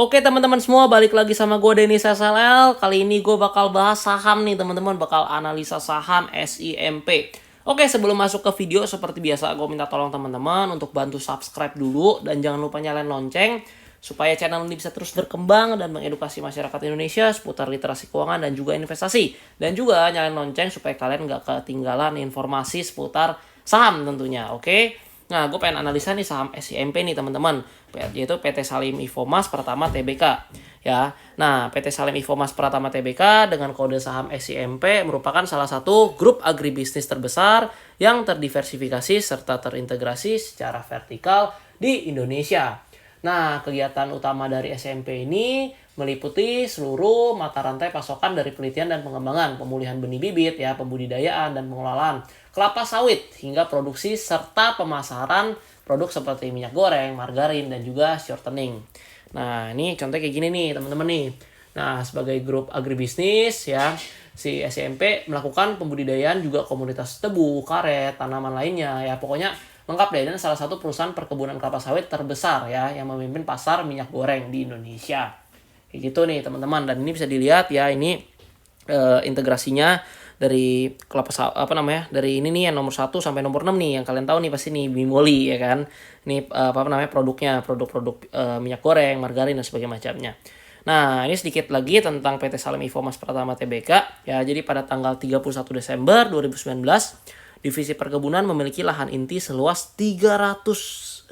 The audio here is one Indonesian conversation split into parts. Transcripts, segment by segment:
Oke teman-teman semua, balik lagi sama gue Denis SLL. Kali ini gue bakal bahas saham nih teman-teman, bakal analisa saham SIMP. Oke, sebelum masuk ke video seperti biasa gue minta tolong teman-teman untuk bantu subscribe dulu dan jangan lupa nyalain lonceng supaya channel ini bisa terus berkembang dan mengedukasi masyarakat Indonesia seputar literasi keuangan dan juga investasi. Dan juga nyalain lonceng supaya kalian gak ketinggalan informasi seputar saham tentunya, oke? Nah, gue pengen analisa nih saham SIMP nih teman-teman, yaitu PT Salim Infomas Pratama Tbk. Ya, nah PT Salim Infomas Pratama Tbk dengan kode saham SIMP merupakan salah satu grup agribisnis terbesar yang terdiversifikasi serta terintegrasi secara vertikal di Indonesia. Nah, kegiatan utama dari SIMP ini meliputi seluruh mata rantai pasokan dari penelitian dan pengembangan, pemulihan benih bibit, ya, pembudidayaan dan pengelolaan kelapa sawit hingga produksi serta pemasaran produk seperti minyak goreng, margarin dan juga shortening. Nah, ini contohnya kayak gini nih, teman-teman nih. Nah, sebagai grup agribisnis ya, si SIMP melakukan pembudidayaan juga komunitas tebu, karet, tanaman lainnya ya, pokoknya lengkap deh, dan salah satu perusahaan perkebunan kelapa sawit terbesar ya yang memimpin pasar minyak goreng di Indonesia. Kayak gitu nih teman-teman, dan ini bisa dilihat ya, ini integrasinya dari kelapa sawit dari ini nih yang nomor 1 sampai nomor 6 nih yang kalian tahu nih pasti nih Bimoli ya kan. Ini produknya, produk-produk minyak goreng, margarin dan sebagainya macamnya. Nah, ini sedikit lagi tentang PT Salim Infomas Pratama Tbk ya. Jadi pada tanggal 31 Desember 2019 Divisi Perkebunan memiliki lahan inti seluas 302.000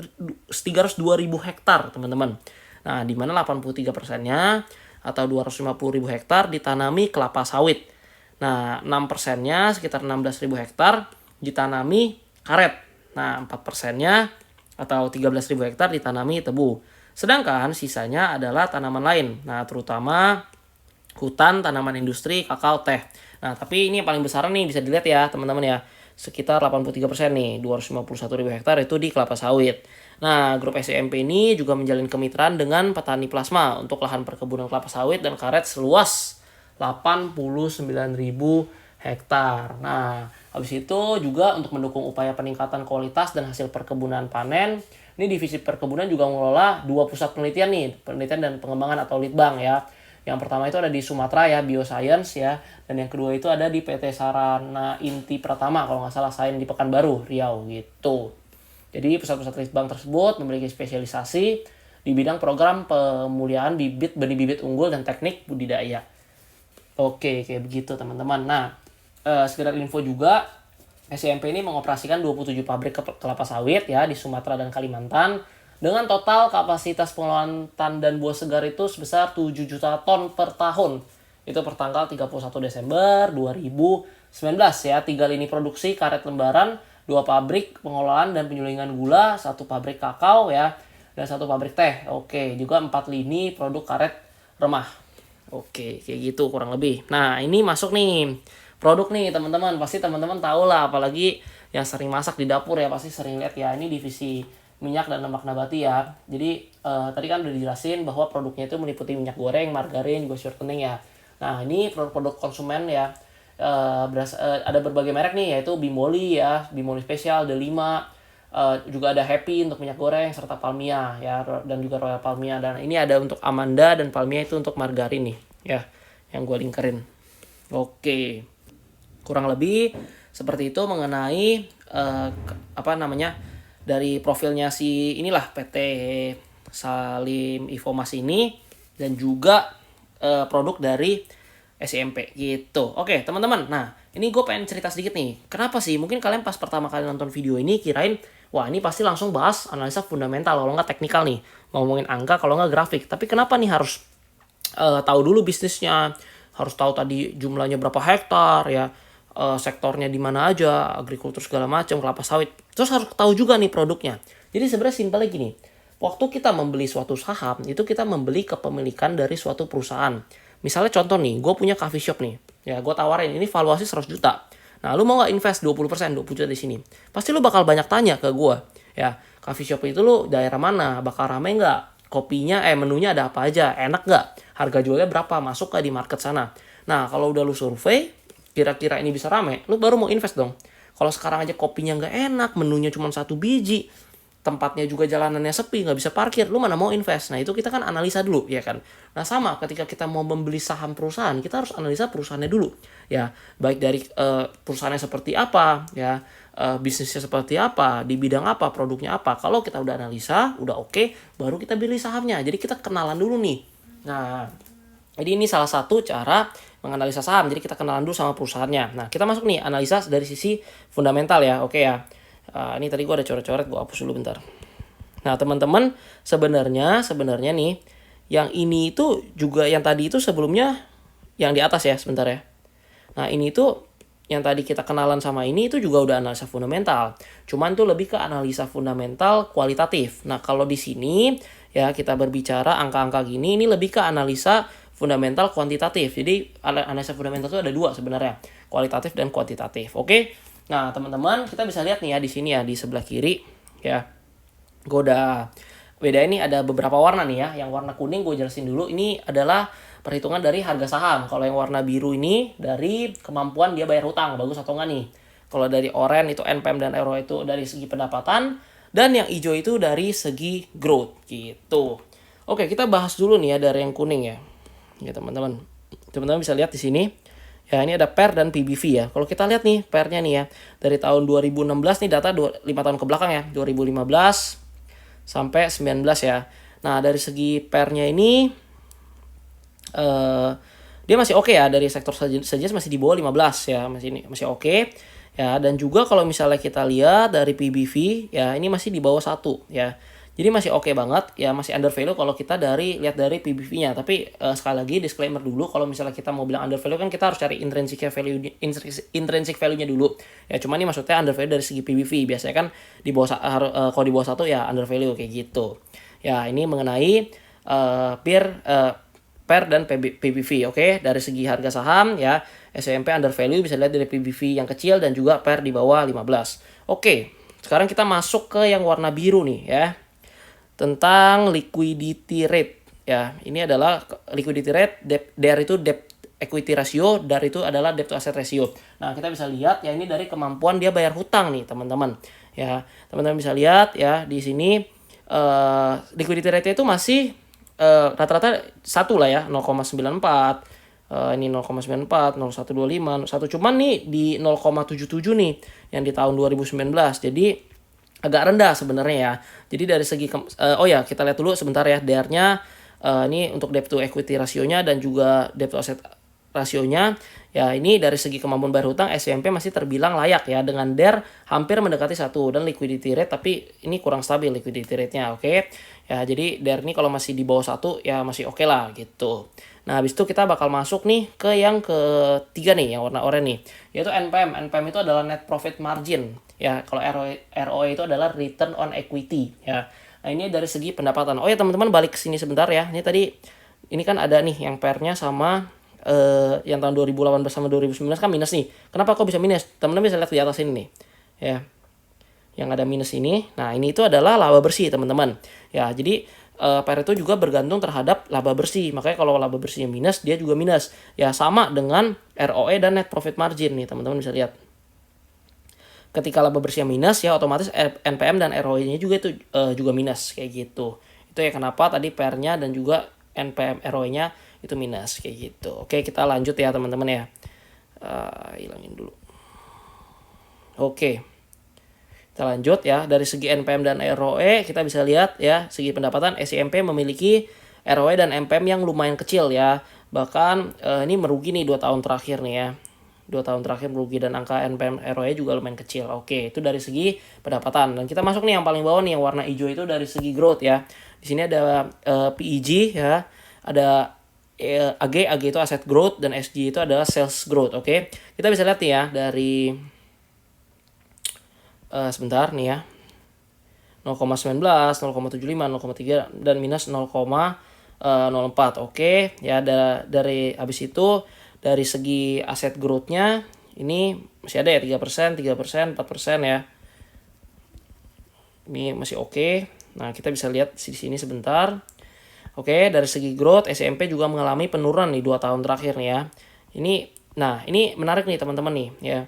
hektar, teman-teman. Nah, di mana 83%-nya atau 250.000 hektar ditanami kelapa sawit. Nah, 6%-nya sekitar 16.000 hektar ditanami karet. Nah, 4%-nya atau 13.000 hektar ditanami tebu. Sedangkan sisanya adalah tanaman lain. Nah, terutama hutan, tanaman industri, kakao, teh. Nah, tapi ini yang paling besar nih bisa dilihat ya, teman-teman ya. Sekitar 83% nih, 251.000 hektar itu di kelapa sawit. Nah, grup SIMP ini juga menjalin kemitraan dengan petani plasma untuk lahan perkebunan kelapa sawit dan karet seluas 89.000 hektar. Nah, habis itu juga untuk mendukung upaya peningkatan kualitas dan hasil perkebunan panen, ini divisi perkebunan juga mengelola 2 pusat penelitian nih, penelitian dan pengembangan atau litbang ya. Yang pertama itu ada di Sumatera ya, Bioscience ya. Dan yang kedua itu ada di PT Sarana Inti Pratama, kalau nggak salah, Sains di Pekanbaru, Riau gitu. Jadi pusat-pusat litbang tersebut memiliki spesialisasi di bidang program pemuliaan bibit, benih bibit unggul dan teknik budidaya. Oke, kayak begitu teman-teman. Nah, sekedar info juga, SIMP ini mengoperasikan 27 pabrik kelapa sawit ya di Sumatera dan Kalimantan, dengan total kapasitas pengelolaan tandan buah segar itu sebesar 7 juta ton per tahun. Itu per tanggal 31 Desember 2019 ya. 3 lini produksi karet lembaran, 2 pabrik pengelolaan dan penyulingan gula, 1 pabrik kakao ya, dan 1 pabrik teh. Oke, juga 4 lini produk karet remah. Oke, kayak gitu kurang lebih. Nah, ini masuk nih produk nih teman-teman. Pasti teman-teman tahu lah, apalagi yang sering masak di dapur ya, pasti sering lihat ya. Ini divisi minyak dan lemak nabati ya. Jadi tadi kan udah dijelasin bahwa produknya itu meliputi minyak goreng, margarin, juga shortening ya. Nah, ini produk-produk konsumen ya. Ada berbagai merek nih, yaitu Bimoli ya, Bimoli Spesial, D5, juga ada Happy untuk minyak goreng, serta Palmia ya, dan juga Royal Palmia. Dan ini ada untuk Amanda dan Palmia itu untuk margarin nih ya, yang gue lingkarin. Oke, kurang lebih seperti itu mengenai dari profilnya si inilah PT Salim Infomas ini, dan juga produk dari SIMP gitu. Oke teman-teman, nah ini gue pengen cerita sedikit nih. Kenapa sih mungkin kalian pas pertama kali nonton video ini kirain, wah ini pasti langsung bahas analisa fundamental, kalau nggak teknikal nih, ngomongin angka, kalau nggak grafik. Tapi kenapa nih harus tahu dulu bisnisnya, harus tahu tadi jumlahnya berapa hektar ya, sektornya di mana aja, agrikultur segala macam, kelapa sawit. Terus harus tahu juga nih produknya. Jadi sebenarnya simpelnya gini. Waktu kita membeli suatu saham, itu kita membeli kepemilikan dari suatu perusahaan. Misalnya contoh nih, gue punya coffee shop nih. Ya, gue tawarin ini valuasi 100 juta. Nah, lu mau nggak invest 20%, 20 juta di sini? Pasti lu bakal banyak tanya ke gue. Ya, coffee shop itu lu daerah mana? Bakal rame nggak? Kopinya, menunya ada apa aja? Enak nggak? Harga jualnya berapa? Masuk nggak di market sana? Nah, kalau udah lu survei, kira-kira ini bisa rame, lu baru mau invest dong. Kalau sekarang aja kopinya nggak enak, menunya cuma 1 biji, tempatnya juga jalanannya sepi, nggak bisa parkir, lu mana mau invest? Nah itu kita kan analisa dulu ya kan. Nah sama ketika kita mau membeli saham perusahaan, kita harus analisa perusahaannya dulu ya, baik dari perusahaannya seperti apa ya, bisnisnya seperti apa, di bidang apa, produknya apa. Kalau kita udah analisa, udah oke, baru kita beli sahamnya. Jadi kita kenalan dulu nih. Nah jadi ini salah satu cara menganalisa saham. Jadi kita kenalan dulu sama perusahaannya. Nah kita masuk nih analisa dari sisi fundamental ya, oke ya. Ini tadi gue ada coret-coret, gue hapus dulu bentar. Nah teman-teman, sebenarnya nih, yang ini itu juga yang tadi itu sebelumnya yang di atas ya, sebentar ya. Nah ini itu yang tadi kita kenalan sama ini itu juga udah analisa fundamental. Cuman tuh lebih ke analisa fundamental kualitatif. Nah kalau di sini ya kita berbicara angka-angka gini, ini lebih ke analisa fundamental kuantitatif. Jadi analisa fundamental itu ada dua sebenarnya, kualitatif dan kuantitatif. Oke. Nah, teman-teman, kita bisa lihat nih ya di sini ya, di sebelah kiri ya. Gue udah beda, ini ada beberapa warna nih ya. Yang warna kuning gue jelasin dulu. Ini adalah perhitungan dari harga saham. Kalau yang warna biru ini dari kemampuan dia bayar hutang, bagus atau enggak nih. Kalau dari oranye itu NPM dan ROE itu dari segi pendapatan, dan yang hijau itu dari segi growth gitu. Oke, kita bahas dulu nih ya dari yang kuning ya. Ya, teman-teman. Teman-teman bisa lihat di sini. Ya ini ada PER dan PBV ya. Kalau kita lihat nih PER-nya nih ya. Dari tahun 2016 nih data 5 tahun ke belakang ya. 2015 sampai 19 ya. Nah dari segi PER-nya ini dia masih oke ya. Dari sektor sejenis masih di bawah 15 ya. Masih oke. Ya dan juga kalau misalnya kita lihat dari PBV ya ini masih di bawah 1 ya. Jadi masih oke banget ya, masih under value kalau kita lihat dari PBV-nya. Tapi sekali lagi disclaimer dulu, kalau misalnya kita mau bilang under value kan kita harus cari intrinsic value-nya dulu. Ya cuma ini maksudnya under value dari segi PBV. Biasanya kan di bawah kalau di bawah 1 ya under value kayak gitu. Ya ini mengenai PER dan PBV, oke. Dari segi harga saham ya, SMP under value bisa lihat dari PBV yang kecil dan juga PER di bawah 15. Oke, sekarang kita masuk ke yang warna biru nih ya. Tentang liquidity rate ya. Ini adalah liquidity rate, DER itu debt equity ratio, DAR itu adalah debt to asset ratio. Nah, kita bisa lihat ya ini dari kemampuan dia bayar hutang nih, teman-teman. Ya, teman-teman bisa lihat ya di sini liquidity rate itu masih rata-rata 1 lah ya, 0,94. Ini 0,94, 0,125, 1 cuman nih di 0,77 nih yang di tahun 2019. Jadi agak rendah sebenarnya ya. Jadi dari segi kita lihat dulu sebentar ya DER-nya. Ini untuk debt to equity rasionya dan juga debt to asset rasionya. Ya ini dari segi kemampuan bayar hutang SMP masih terbilang layak ya, dengan DER hampir mendekati 1 dan liquidity rate tapi ini kurang stabil liquidity rate-nya, oke. Ya jadi DER ini kalau masih di bawah 1 ya masih oke lah gitu. Nah, habis itu kita bakal masuk nih ke yang ketiga nih, yang warna oranye nih, yaitu NPM. NPM itu adalah net profit margin. Ya, kalau ROE itu adalah return on equity ya. Nah, ini dari segi pendapatan. Oh ya, teman-teman balik ke sini sebentar ya. Ini tadi ini kan ada nih yang PER-nya sama yang tahun 2018 sama 2019 kan minus nih. Kenapa kok bisa minus? Teman-teman bisa lihat di atas ini nih. Ya. Yang ada minus ini. Nah, ini itu adalah laba bersih, teman-teman. Ya, jadi PER itu juga bergantung terhadap laba bersih. Makanya kalau laba bersihnya minus, dia juga minus. Ya, sama dengan ROE dan net profit margin nih, teman-teman bisa lihat. Ketika laba bersihnya minus ya otomatis NPM dan ROE-nya juga itu juga minus kayak gitu. Itu ya kenapa tadi PER-nya dan juga NPM ROE-nya itu minus kayak gitu. Oke, kita lanjut ya teman-teman ya. Hilangin dulu. Oke. Kita lanjut ya, dari segi NPM dan ROE kita bisa lihat ya, segi pendapatan SIMP memiliki ROE dan NPM yang lumayan kecil ya. Bahkan ini merugi nih 2 tahun terakhir nih ya. 2 tahun terakhir merugi dan angka NPM ROE juga lumayan kecil. Oke, itu dari segi pendapatan. Dan kita masuk nih yang paling bawah nih, yang warna hijau itu dari segi growth ya. Di sini ada PEG ya, ada AG itu asset growth dan SG itu adalah sales growth. Oke, kita bisa lihat nih ya dari sebentar nih ya, 0,19, 0,75, 0,3 dan minus 0,04. Oke, ya dari habis itu dari segi aset growth-nya ini masih ada ya 3%, 3%, 4% ya. Ini masih oke. Nah, kita bisa lihat di sini sebentar. Oke, dari segi growth SMP juga mengalami penurunan nih 2 tahun terakhir nih ya. Ini menarik nih teman-teman nih ya.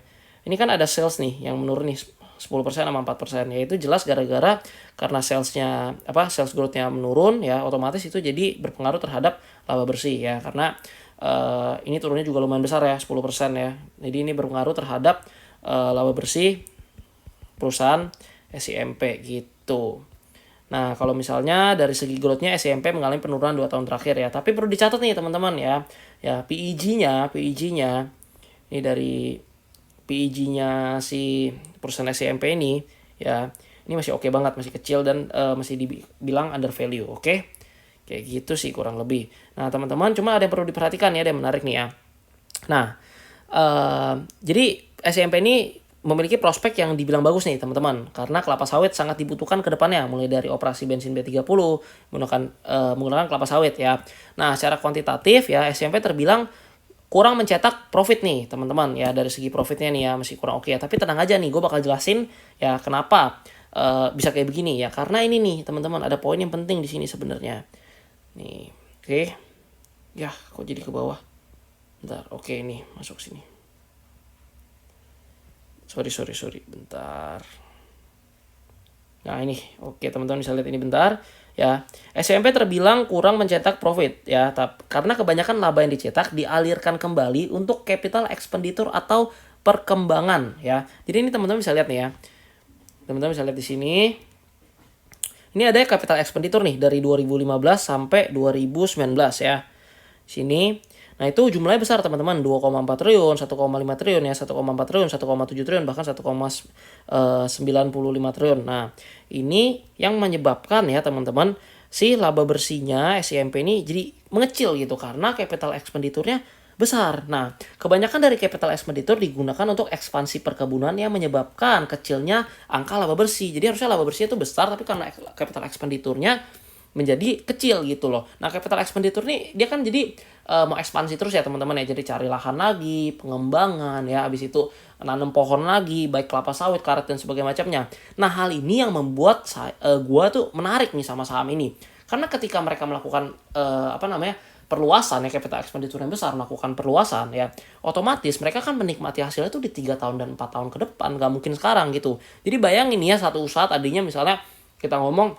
Ini kan ada sales nih yang menurun nih 10% sama 4%. Ya itu jelas gara-gara karena sales growth-nya menurun ya, otomatis itu jadi berpengaruh terhadap laba bersih ya. Karena ini turunnya juga lumayan besar ya, 10% ya. Jadi ini berpengaruh terhadap laba bersih perusahaan SIMP gitu. Nah, kalau misalnya dari segi growth-nya SIMP mengalami penurunan 2 tahun terakhir ya. Tapi perlu dicatat nih teman-teman ya. Ya, PEG-nya ini dari PEG-nya si perusahaan SIMP ini ya. Ini masih oke banget, masih kecil dan masih dibilang under value, oke? Kayak gitu sih kurang lebih. Nah, teman-teman, cuma ada yang perlu diperhatikan ya, ada yang menarik nih ya. Nah, jadi SIMP ini memiliki prospek yang dibilang bagus nih teman-teman, karena kelapa sawit sangat dibutuhkan ke depannya, mulai dari operasi bensin B30 menggunakan kelapa sawit ya. Nah, secara kuantitatif ya SIMP terbilang kurang mencetak profit nih teman-teman ya, dari segi profitnya nih ya masih kurang oke ya. Tapi tenang aja nih, gue bakal jelasin ya kenapa bisa kayak begini ya, karena ini nih teman-teman ada poin yang penting di sini sebenarnya nih. Oke ya, kok jadi ke bawah, bentar. Oke, nih masuk sini. Sorry, bentar. Nah ini, oke teman-teman bisa lihat ini bentar ya. SIMP terbilang kurang mencetak profit ya, karena kebanyakan laba yang dicetak dialirkan kembali untuk capital expenditure atau perkembangan ya. Jadi ini teman-teman bisa lihat nih ya. Teman-teman bisa lihat di sini. Ini ada capital expenditure nih dari 2015 sampai 2019 ya. Sini. Nah itu jumlahnya besar teman-teman, 2,4 triliun, 1,5 triliun ya, 1,4 triliun, 1,7 triliun, bahkan 1,95 triliun. Nah ini yang menyebabkan ya teman-teman, si laba bersihnya SIMP ini jadi mengecil gitu, karena capital expenditure-nya besar. Nah kebanyakan dari capital expenditure digunakan untuk ekspansi perkebunan yang menyebabkan kecilnya angka laba bersih. Jadi harusnya laba bersih itu besar, tapi karena capital expenditure-nya menjadi kecil gitu loh. Nah capital expenditure nih dia kan jadi mau ekspansi terus ya teman-teman ya, jadi cari lahan lagi, pengembangan ya, habis itu nanam pohon lagi, baik kelapa sawit, karet dan sebagainya macamnya. Nah hal ini yang membuat gua tuh menarik nih sama saham ini, karena ketika mereka melakukan perluasan ya, capital expenditure yang besar, melakukan perluasan ya, otomatis mereka kan menikmati hasilnya tuh di 3 tahun dan 4 tahun ke depan, gak mungkin sekarang gitu. Jadi bayangin ya, satu usaha tadinya misalnya kita ngomong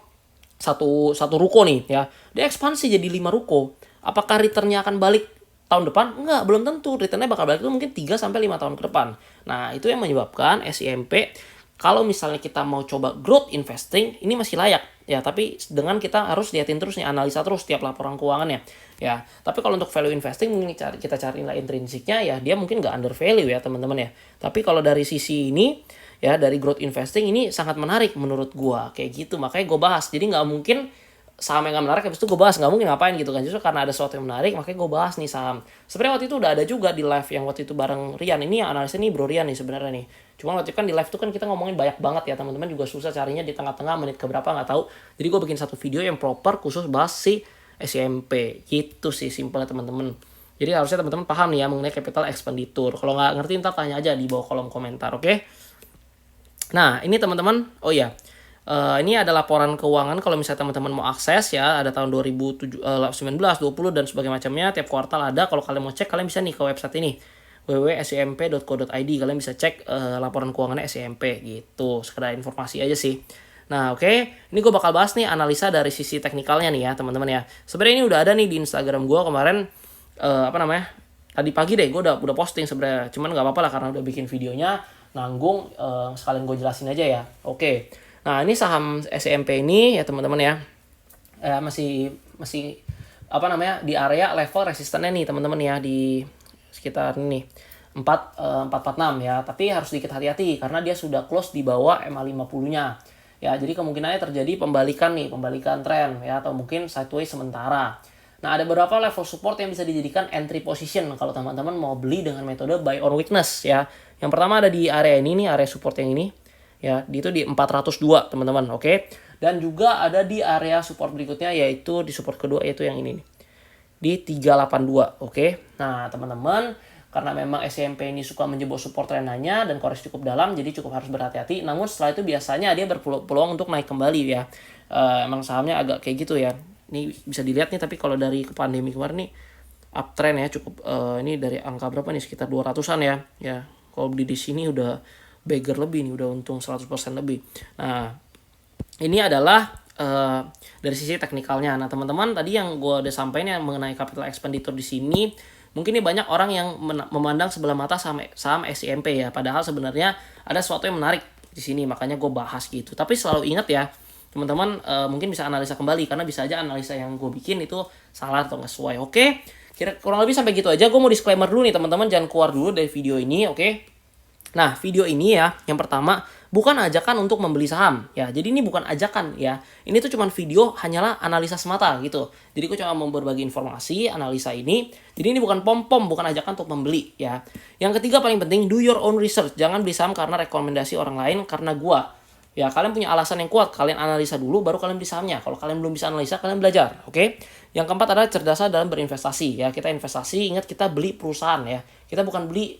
satu ruko nih ya, dia ekspansi jadi 5 ruko. Apakah returnnya akan balik tahun depan? Enggak, belum tentu. Returnnya bakal balik itu mungkin 3-5 tahun ke depan. Nah itu yang menyebabkan SIMP kalau misalnya kita mau coba growth investing ini masih layak ya, tapi dengan kita harus liatin terus nih, analisa terus tiap laporan keuangannya ya. Tapi kalau untuk value investing mungkin kita cari nilai intrinsiknya ya, dia mungkin nggak under value ya teman-teman ya. Tapi kalau dari sisi ini ya, dari growth investing ini sangat menarik menurut gua kayak gitu, makanya gue bahas. Jadi nggak mungkin saham yang nggak menarik habis itu gue bahas, nggak mungkin, ngapain gitu kan. Justru karena ada sesuatu yang menarik makanya gue bahas nih saham. Sebenarnya waktu itu udah ada juga di live yang waktu itu bareng Rian. Ini yang analisnya nih Bro Rian nih sebenarnya nih. Cuma waktu itu kan di live itu kan kita ngomongin banyak banget ya, teman-teman juga susah carinya di tengah-tengah menit keberapa nggak tahu. Jadi gue bikin satu video yang proper khusus bahas si SIMP gitu sih, simpelnya teman-teman. Jadi harusnya teman-teman paham nih ya mengenai capital expenditure. Kalau nggak ngerti ntar tanya aja di bawah kolom komentar, oke? Nah ini teman-teman, oh ya, ini ada laporan keuangan kalau misalnya teman-teman mau akses ya, ada tahun 2019, 20 dan sebagainya macamnya, tiap kuartal ada. Kalau kalian mau cek, kalian bisa nih ke website ini www.simp.co.id, kalian bisa cek laporan keuangannya SIMP gitu, sekedar informasi aja sih. Nah oke, ini gue bakal bahas nih analisa dari sisi teknikalnya nih ya teman-teman ya. Sebenarnya ini udah ada nih di Instagram gue kemarin, tadi pagi deh gue udah posting sebenarnya, cuman nggak apa-apa lah karena udah bikin videonya nanggung, sekalian gue jelasin aja ya. Oke. Nah, ini saham SIMP ini ya teman-teman ya. Masih di area level resistennya nih teman-teman ya, di sekitar ini 446 ya. Tapi harus sedikit hati-hati karena dia sudah close di bawah MA50-nya. Ya, jadi kemungkinannya terjadi pembalikan tren ya, atau mungkin sideways sementara. Nah, ada beberapa level support yang bisa dijadikan entry position kalau teman-teman mau beli dengan metode buy on weakness ya. Yang pertama ada di area ini nih, area support yang ini ya, itu di 402 teman-teman, oke. Dan juga ada di area support berikutnya, yaitu di support kedua, yaitu yang ini nih, di 382, oke. Nah teman-teman, karena memang SIMP ini suka menjebol support trenanya dan koreksi cukup dalam, jadi cukup harus berhati-hati. Namun setelah itu biasanya dia berpeluang untuk naik kembali ya. Emang sahamnya agak kayak gitu ya. Ini bisa dilihat nih, tapi kalau dari pandemi kemarin nih uptrend ya, cukup ini dari angka berapa nih, sekitar 200-an ya. Ya, kalau beli di sini udah bagger lebih nih, udah untung 100% lebih. Nah, ini adalah dari sisi teknikalnya. Nah, teman-teman, tadi yang gue udah sampaikan yang mengenai capital expenditure di sini, mungkin ini banyak orang yang memandang sebelah mata saham SIMP ya. Padahal sebenarnya ada sesuatu yang menarik di sini, makanya gue bahas gitu. Tapi selalu ingat ya, teman-teman, mungkin bisa analisa kembali karena bisa aja analisa yang gue bikin itu salah atau nggak sesuai. Oke, kurang lebih sampai gitu aja. Gue mau disclaimer dulu nih, teman-teman, jangan keluar dulu dari video ini, oke? Nah, video ini ya, yang pertama, bukan ajakan untuk membeli saham ya. Jadi ini bukan ajakan ya. Ini tuh cuman video, hanyalah analisa semata gitu. Jadi gue cuma mau berbagi informasi, analisa ini. Jadi ini bukan pom-pom, bukan ajakan untuk membeli ya. Yang ketiga paling penting, do your own research. Jangan beli saham karena rekomendasi orang lain, karena gua. Ya, kalian punya alasan yang kuat, kalian analisa dulu baru kalian beli sahamnya. Kalau kalian belum bisa analisa, kalian belajar, oke? Yang keempat adalah cerdasan dalam berinvestasi ya. Kita investasi, ingat kita beli perusahaan ya. Kita bukan beli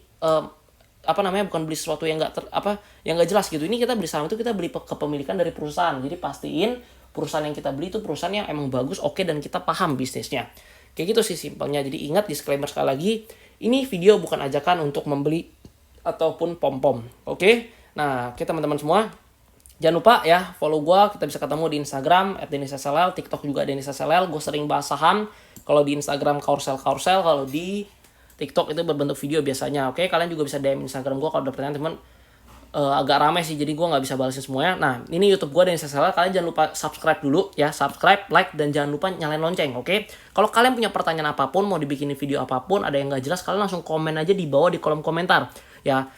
bukan beli sesuatu yang nggak jelas gitu. Ini kita beli saham itu kita beli kepemilikan dari perusahaan. Jadi pastiin perusahaan yang kita beli itu perusahaan yang emang bagus, oke, dan kita paham bisnisnya. Kayak gitu sih simpelnya. Jadi ingat, disclaimer sekali lagi, ini video bukan ajakan untuk membeli ataupun pom-pom. Oke? Nah, oke teman-teman semua, jangan lupa ya follow gue. Kita bisa ketemu di Instagram @DenisSLL, TikTok juga DenisSLL. Gue sering bahas saham. Kalau di Instagram carousel, kalau di TikTok itu berbentuk video biasanya. Oke, kalian juga bisa DM Instagram gue kalau ada pertanyaan, teman. Agak ramai sih, jadi gue nggak bisa balasin semuanya. Nah, ini YouTube gue dan Instagram. Kalian jangan lupa subscribe dulu ya, subscribe, like, dan jangan lupa nyalain lonceng. Oke, kalau kalian punya pertanyaan apapun, mau dibikinin video apapun, ada yang nggak jelas, kalian langsung komen aja di bawah di kolom komentar ya.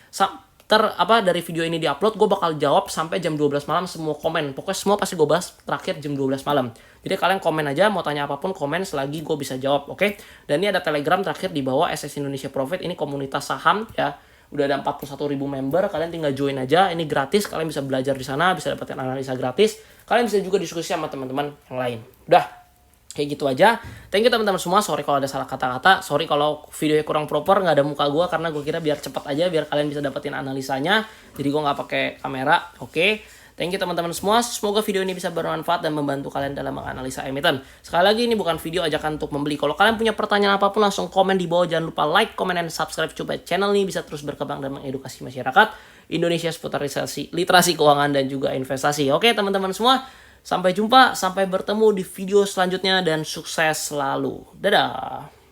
Dari video ini diupload, gue bakal jawab sampai jam 12 malam semua komen. Pokoknya semua pasti gue bahas terakhir jam 12 malam. Jadi kalian komen aja, mau tanya apapun komen selagi gue bisa jawab, oke? Dan ini ada Telegram terakhir di bawah, SS Indonesia Profit. Ini komunitas saham ya. Udah ada 41.000 member, kalian tinggal join aja. Ini gratis, kalian bisa belajar di sana, bisa dapetin analisa gratis. Kalian bisa juga diskusi sama teman-teman yang lain. Udah. Kayak gitu aja. Thank you teman-teman semua. Sorry kalau ada salah kata-kata. Sorry kalau videonya kurang proper, nggak ada muka gue, karena gue kira biar cepet aja, biar kalian bisa dapetin analisanya. Jadi gue nggak pakai kamera. Oke. Thank you teman-teman semua. Semoga video ini bisa bermanfaat dan membantu kalian dalam menganalisa emiten. Sekali lagi, ini bukan video ajakan untuk membeli. Kalau kalian punya pertanyaan apapun, langsung komen di bawah. Jangan lupa like, comment, dan subscribe supaya channel ini bisa terus berkembang dan mengedukasi masyarakat Indonesia seputar literasi keuangan dan juga investasi. Oke teman-teman semua. Sampai jumpa, sampai bertemu di video selanjutnya, dan sukses selalu. Dadah!